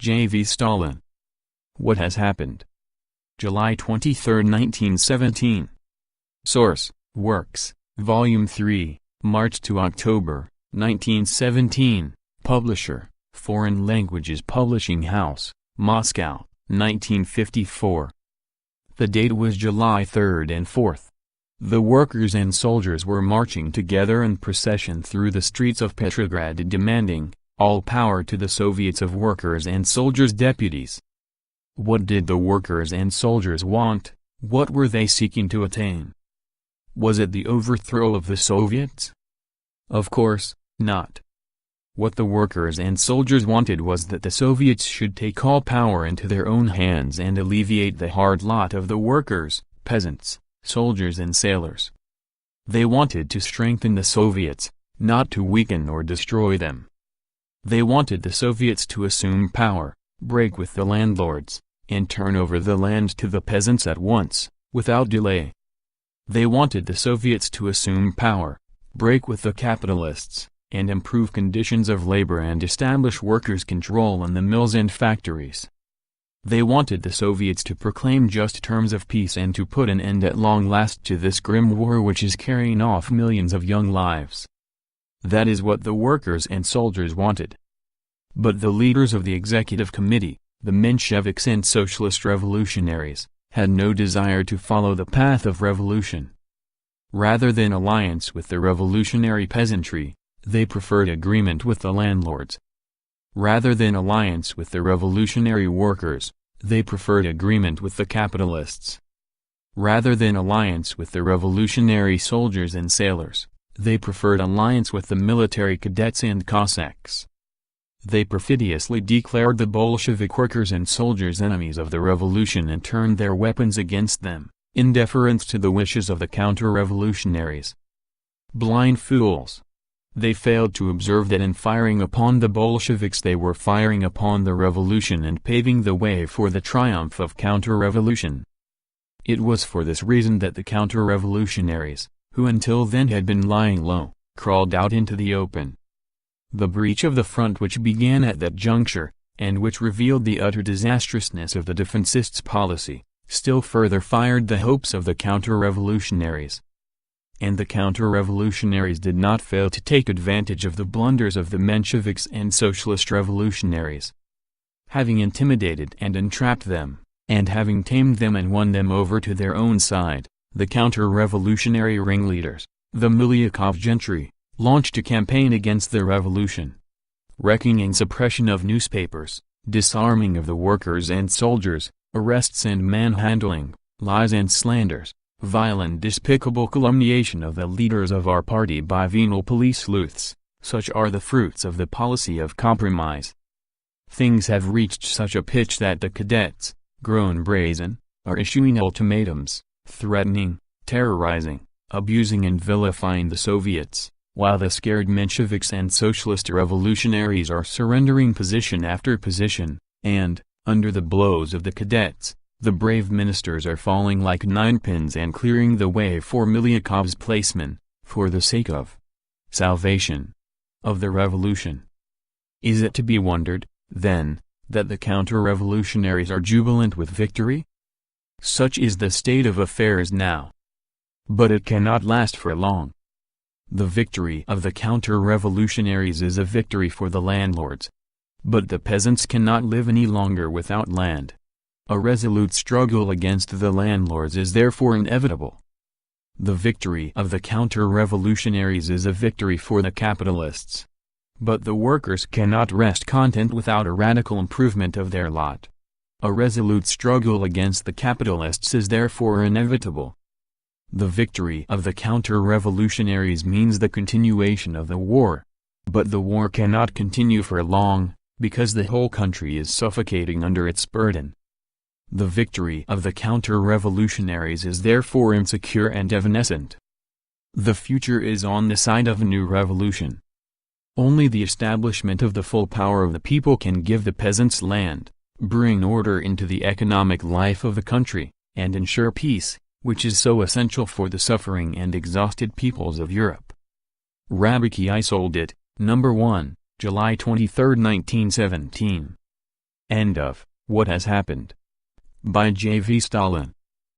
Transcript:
J.V. Stalin. What has happened? July 23, 1917. Source: Works, Volume 3, March to October, 1917. Publisher: Foreign Languages Publishing House, Moscow, 1954. The date was July 3rd and 4th. The workers and soldiers were marching together in procession through the streets of Petrograd demanding all power to the Soviets of Workers' and Soldiers' Deputies. What did the workers and soldiers want? What were they seeking to attain? Was it the overthrow of the Soviets? Of course, not. What the workers and soldiers wanted was that the Soviets should take all power into their own hands and alleviate the hard lot of the workers, peasants, soldiers and sailors. They wanted to strengthen the Soviets, not to weaken or destroy them. They wanted the Soviets to assume power, break with the landlords, and turn over the land to the peasants at once, without delay. They wanted the Soviets to assume power, break with the capitalists, and improve conditions of labor and establish workers' control in the mills and factories. They wanted the Soviets to proclaim just terms of peace and to put an end at long last to this grim war which is carrying off millions of young lives. That is what the workers and soldiers wanted. But the leaders of the executive committee, the mensheviks and socialist revolutionaries, had no desire to follow the path of revolution. Rather than alliance with the revolutionary peasantry, they preferred agreement with the landlords. Rather than alliance with the revolutionary workers, they preferred agreement with the capitalists. Rather than alliance with the revolutionary soldiers and sailors, they preferred alliance with the military cadets and Cossacks. They perfidiously declared the Bolshevik workers and soldiers enemies of the revolution and turned their weapons against them, in deference to the wishes of the counter-revolutionaries. Blind fools! They failed to observe that in firing upon the Bolsheviks they were firing upon the revolution and paving the way for the triumph of counter-revolution. It was for this reason that the counter-revolutionaries, who until then had been lying low, crawled out into the open. The breach of the front which began at that juncture, and which revealed the utter disastrousness of the defensists' policy, still further fired the hopes of the counter-revolutionaries. And the counter-revolutionaries did not fail to take advantage of the blunders of the mensheviks and socialist revolutionaries. Having intimidated and entrapped them, and having tamed them and won them over to their own side, the counter-revolutionary ringleaders, the Milyakov gentry, launched a campaign against the revolution. Wrecking and suppression of newspapers, disarming of the workers and soldiers, arrests and manhandling, lies and slanders, violent despicable calumniation of the leaders of our party by venal police sleuths, such are the fruits of the policy of compromise. Things have reached such a pitch that the cadets, grown brazen, are issuing ultimatums, threatening, terrorizing, abusing and vilifying the Soviets, while the scared mensheviks and socialist revolutionaries are surrendering position after position, and, under the blows of the cadets, the brave ministers are falling like ninepins and clearing the way for Milyakov's placemen, for the sake of salvation of the revolution. Is it to be wondered, then, that the counter-revolutionaries are jubilant with victory? Such is the state of affairs now. But it cannot last for long. The victory of the counter-revolutionaries is a victory for the landlords. But the peasants cannot live any longer without land. A resolute struggle against the landlords is therefore inevitable. The victory of the counter-revolutionaries is a victory for the capitalists. But the workers cannot rest content without a radical improvement of their lot. A resolute struggle against the capitalists is therefore inevitable. The victory of the counter-revolutionaries means the continuation of the war. But the war cannot continue for long, because the whole country is suffocating under its burden. The victory of the counter-revolutionaries is therefore insecure and evanescent. The future is on the side of a new revolution. Only the establishment of the full power of the people can give the peasants land, bring order into the economic life of the country, and ensure peace, which is so essential for the suffering and exhausted peoples of Europe. Rabochy, Soldat, No. 1, July 23, 1917. End of What Has Happened by J. V. Stalin.